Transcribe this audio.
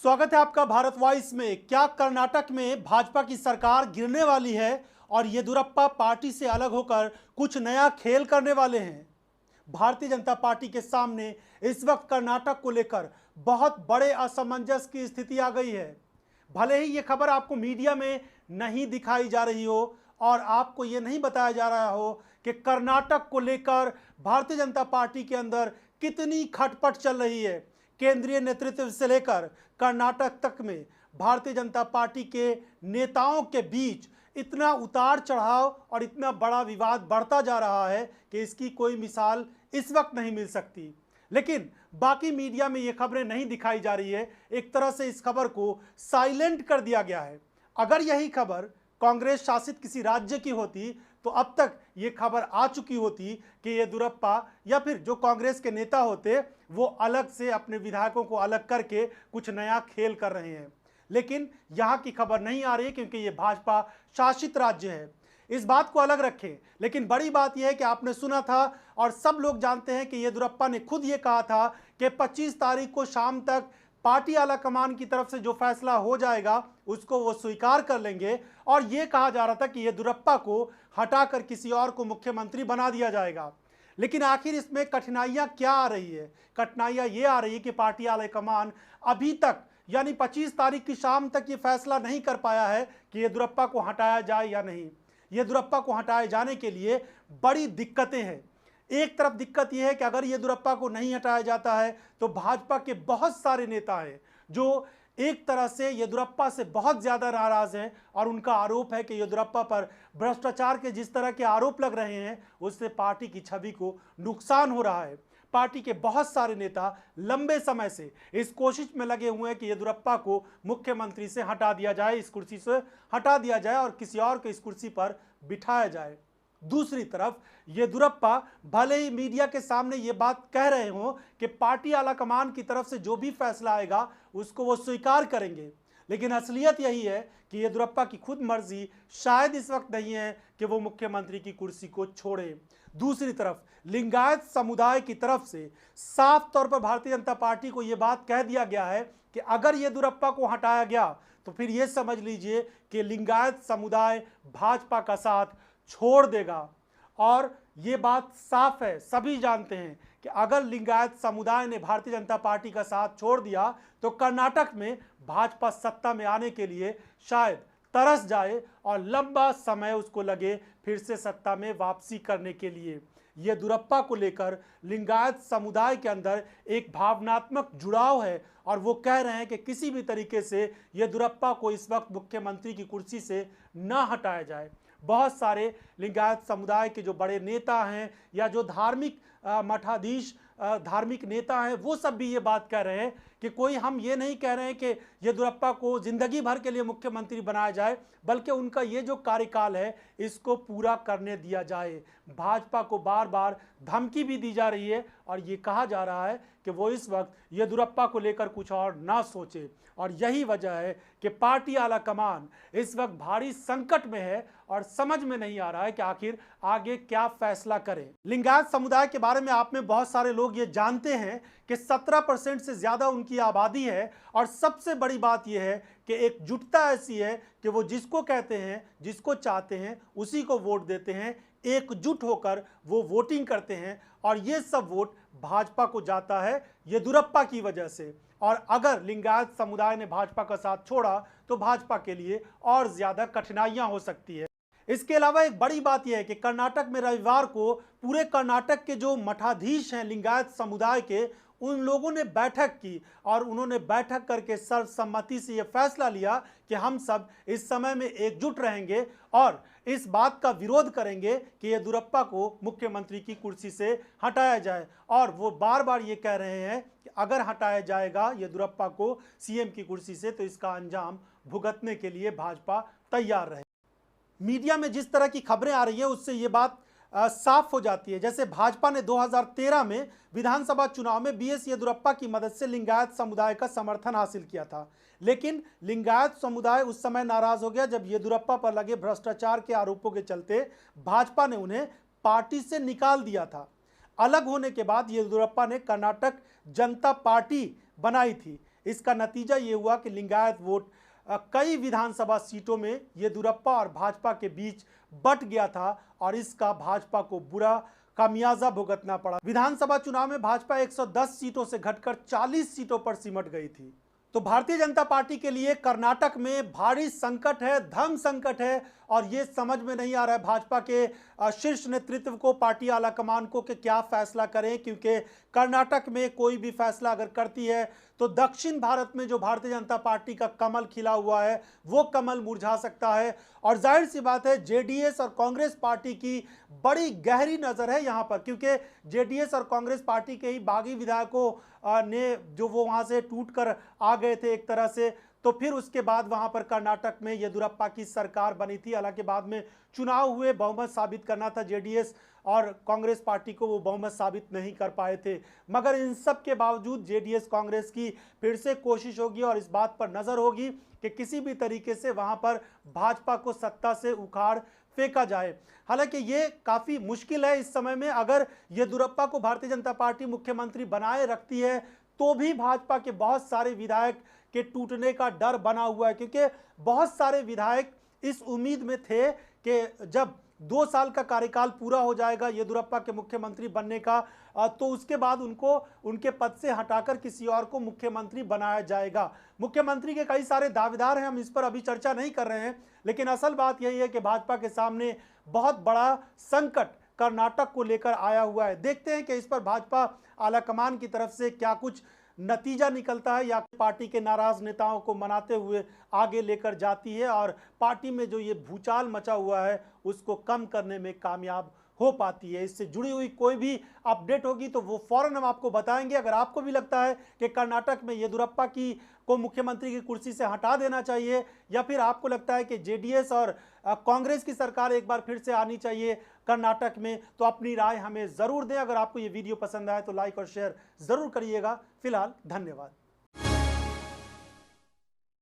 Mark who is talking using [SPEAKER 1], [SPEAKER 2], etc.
[SPEAKER 1] स्वागत है आपका भारत वॉइस में। क्या कर्नाटक में भाजपा की सरकार गिरने वाली है और येदियुरप्पा पार्टी से अलग होकर कुछ नया खेल करने वाले हैं? भारतीय जनता पार्टी के सामने इस वक्त कर्नाटक को लेकर बहुत बड़े असमंजस की स्थिति आ गई है। भले ही ये खबर आपको मीडिया में नहीं दिखाई जा रही हो और आपको ये नहीं बताया जा रहा हो कि कर्नाटक को लेकर भारतीय जनता पार्टी के अंदर कितनी खटपट चल रही है। केंद्रीय नेतृत्व से लेकर कर्नाटक तक में भारतीय जनता पार्टी के नेताओं के बीच इतना उतार चढ़ाव और इतना बड़ा विवाद बढ़ता जा रहा है कि इसकी कोई मिसाल इस वक्त नहीं मिल सकती। लेकिन बाकी मीडिया में ये खबरें नहीं दिखाई जा रही है। एक तरह से इस खबर को साइलेंट कर दिया गया है। अगर यही खबर कांग्रेस शासित किसी राज्य की होती तो अब तक ये खबर आ चुकी होती कि येदियुरप्पा या फिर जो कांग्रेस के नेता होते वो अलग से अपने विधायकों को अलग करके कुछ नया खेल कर रहे हैं। लेकिन यहाँ की खबर नहीं आ रही क्योंकि ये भाजपा शासित राज्य है। इस बात को अलग रखें, लेकिन बड़ी बात यह है कि आपने सुना था और सब लोग जानते हैं कि येदियुरप्पा ने खुद ये कहा था कि 25 तारीख को शाम तक पार्टी आला कमान की तरफ से जो फैसला हो जाएगा उसको वो स्वीकार कर लेंगे। और ये कहा जा रहा था कि येदियुरप्पा को हटाकर किसी और को मुख्यमंत्री बना दिया जाएगा। लेकिन आखिर इसमें कठिनाइयां क्या आ रही है? कठिनाइयां ये आ रही है कि पार्टी आला कमान अभी तक यानी 25 तारीख की शाम तक ये फैसला नहीं कर पाया है कि येदियुरप्पा को हटाया जाए या नहीं। येदियुरप्पा को हटाए जाने के लिए बड़ी दिक्कतें हैं। एक तरफ दिक्कत यह है कि अगर येदियुरप्पा को नहीं हटाया जाता है तो भाजपा के बहुत सारे नेता हैं जो एक तरह से येदियुरप्पा से बहुत ज़्यादा नाराज हैं और उनका आरोप है कि येदियुरप्पा पर भ्रष्टाचार के जिस तरह के आरोप लग रहे हैं उससे पार्टी की छवि को नुकसान हो रहा है। पार्टी के बहुत सारे नेता लंबे समय से इस कोशिश में लगे हुए हैं कि येदियुरप्पा को मुख्यमंत्री से हटा दिया जाए, इस कुर्सी से हटा दिया जाए और किसी और को इस कुर्सी पर बिठाया जाए। दूसरी तरफ येदियुरप्पा भले ही मीडिया के सामने ये बात कह रहे हों कि पार्टी आला कमान की तरफ से जो भी फैसला आएगा उसको वो स्वीकार करेंगे, लेकिन असलियत यही है कि येदियुरप्पा की खुद मर्जी शायद इस वक्त नहीं है कि वो मुख्यमंत्री की कुर्सी को छोड़े। दूसरी तरफ लिंगायत समुदाय की तरफ से साफ तौर पर भारतीय जनता पार्टी को ये बात कह दिया गया है कि अगर येदियुरप्पा को हटाया गया तो फिर ये समझ लीजिए कि लिंगायत समुदाय भाजपा का साथ छोड़ देगा। और ये बात साफ है, सभी जानते हैं कि अगर लिंगायत समुदाय ने भारतीय जनता पार्टी का साथ छोड़ दिया तो कर्नाटक में भाजपा सत्ता में आने के लिए शायद तरस जाए और लंबा समय उसको लगे फिर से सत्ता में वापसी करने के लिए। येदियुरप्पा को लेकर लिंगायत समुदाय के अंदर एक भावनात्मक जुड़ाव है और वो कह रहे हैं कि किसी भी तरीके से येदियुरप्पा को इस वक्त मुख्यमंत्री की कुर्सी से ना हटाया जाए। बहुत सारे लिंगायत समुदाय के जो बड़े नेता हैं या जो धार्मिक मठाधीश धार्मिक नेता हैं वो सब भी ये बात कह रहे हैं कि कोई हम ये नहीं कह रहे हैं कि येदियुरप्पा को जिंदगी भर के लिए मुख्यमंत्री बनाया जाए, बल्कि उनका ये जो कार्यकाल है इसको पूरा करने दिया जाए। भाजपा को बार बार धमकी भी दी जा रही है और ये कहा जा रहा है कि वो इस वक्त येदियुरप्पा को लेकर कुछ और ना सोचे। और यही वजह है कि पार्टी आला कमान इस वक्त भारी संकट में है और समझ में नहीं आ रहा है कि आखिर आगे क्या फैसला करें। लिंगायत समुदाय के बारे में आप में बहुत सारे लोग ये जानते हैं कि 17% से ज़्यादा उनकी आबादी है और सबसे बड़ी बात यह है कि एकजुटता ऐसी है कि वो जिसको कहते हैं, जिसको चाहते हैं उसी को वोट देते हैं, एकजुट होकर वो वोटिंग करते हैं और ये सब वोट भाजपा को जाता है येदियुरप्पा की वजह से। और अगर लिंगायत समुदाय ने भाजपा का साथ छोड़ा तो भाजपा के लिए और ज़्यादा कठिनाइयां हो सकती है। इसके अलावा एक बड़ी बात यह है कि कर्नाटक में रविवार को पूरे कर्नाटक के जो मठाधीश हैं लिंगायत समुदाय के, उन लोगों ने बैठक की और उन्होंने बैठक करके सर्वसम्मति से यह फैसला लिया कि हम सब इस समय में एकजुट रहेंगे और इस बात का विरोध करेंगे कि येदियुरप्पा को मुख्यमंत्री की कुर्सी से हटाया जाए। और वो बार बार ये कह रहे हैं कि अगर हटाया जाएगा येदियुरप्पा को सीएम की कुर्सी से तो इसका अंजाम भुगतने के लिए भाजपा तैयार रहे। मीडिया में जिस तरह की खबरें आ रही है उससे ये बात साफ हो जाती है। जैसे भाजपा ने 2013 में विधानसभा चुनाव में बीएस येदियुरप्पा की मदद से लिंगायत समुदाय का समर्थन हासिल किया था, लेकिन लिंगायत समुदाय उस समय नाराज हो गया जब येदियुरप्पा पर लगे भ्रष्टाचार के आरोपों के चलते भाजपा ने उन्हें पार्टी से निकाल दिया था। अलग होने के बाद येदियुरप्पा ने कर्नाटक जनता पार्टी बनाई थी। इसका नतीजा ये हुआ कि लिंगायत वोट कई विधानसभा सीटों में येदियुरप्पा और भाजपा के बीच बंट गया था और इसका भाजपा को बुरा खामियाजा भुगतना पड़ा। विधानसभा चुनाव में भाजपा 110 सीटों से घटकर 40 सीटों पर सिमट गई थी। तो भारतीय जनता पार्टी के लिए कर्नाटक में भारी संकट है, धर्म संकट है और ये समझ में नहीं आ रहा है भाजपा के शीर्ष नेतृत्व को, पार्टी आला कमान को कि क्या फैसला करें, क्योंकि कर्नाटक में कोई भी फैसला अगर करती है तो दक्षिण भारत में जो भारतीय जनता पार्टी का कमल खिला हुआ है वो कमल मुरझा सकता है। और जाहिर सी बात है जेडीएस और कांग्रेस पार्टी की बड़ी गहरी नजर है यहां पर, क्योंकि जेडीएस और कांग्रेस पार्टी के ही बागी विधायकों ने जो वो वहां से टूट कर आ गए थे एक तरह से, तो फिर उसके बाद वहां पर कर्नाटक में येदियुरप्पा की सरकार बनी थी। हालांकि बाद में चुनाव हुए, बहुमत साबित करना था जेडीएस और कांग्रेस पार्टी को, वो बहुमत साबित नहीं कर पाए थे। मगर इन सब के बावजूद जेडीएस कांग्रेस की फिर से कोशिश होगी और इस बात पर नजर होगी कि किसी भी तरीके से वहां पर भाजपा को सत्ता से उखाड़ फेंका जाए। हालांकि ये काफी मुश्किल है इस समय में। अगर येदियुरप्पा को भारतीय जनता पार्टी मुख्यमंत्री बनाए रखती है तो भी भाजपा के बहुत सारे विधायक के टूटने का डर बना हुआ है, क्योंकि बहुत सारे विधायक इस उम्मीद में थे कि जब 2 साल का कार्यकाल पूरा हो जाएगा येदियुरप्पा के मुख्यमंत्री बनने का, तो उसके बाद उनको उनके पद से हटाकर किसी और को मुख्यमंत्री बनाया जाएगा। मुख्यमंत्री के कई सारे दावेदार हैं, हम इस पर अभी चर्चा नहीं कर रहे हैं, लेकिन असल बात यही है कि भाजपा के सामने बहुत बड़ा संकट कर्नाटक को लेकर आया हुआ है। देखते हैं कि इस पर भाजपा आलाकमान की तरफ से क्या कुछ नतीजा निकलता है या पार्टी के नाराज नेताओं को मनाते हुए आगे लेकर जाती है और पार्टी में जो ये भूचाल मचा हुआ है उसको कम करने में कामयाब हो पाती है। इससे जुड़ी हुई कोई भी अपडेट होगी तो वो फौरन हम आपको बताएंगे। अगर आपको भी लगता है कि कर्नाटक में येदियुरप्पा को मुख्यमंत्री की कुर्सी से हटा देना चाहिए, या फिर आपको लगता है कि जेडीएस और कांग्रेस की सरकार एक बार फिर से आनी चाहिए कर्नाटक में, तो अपनी राय हमें ज़रूर दें। अगर आपको ये वीडियो पसंद आए तो लाइक और शेयर ज़रूर करिएगा। फिलहाल धन्यवाद।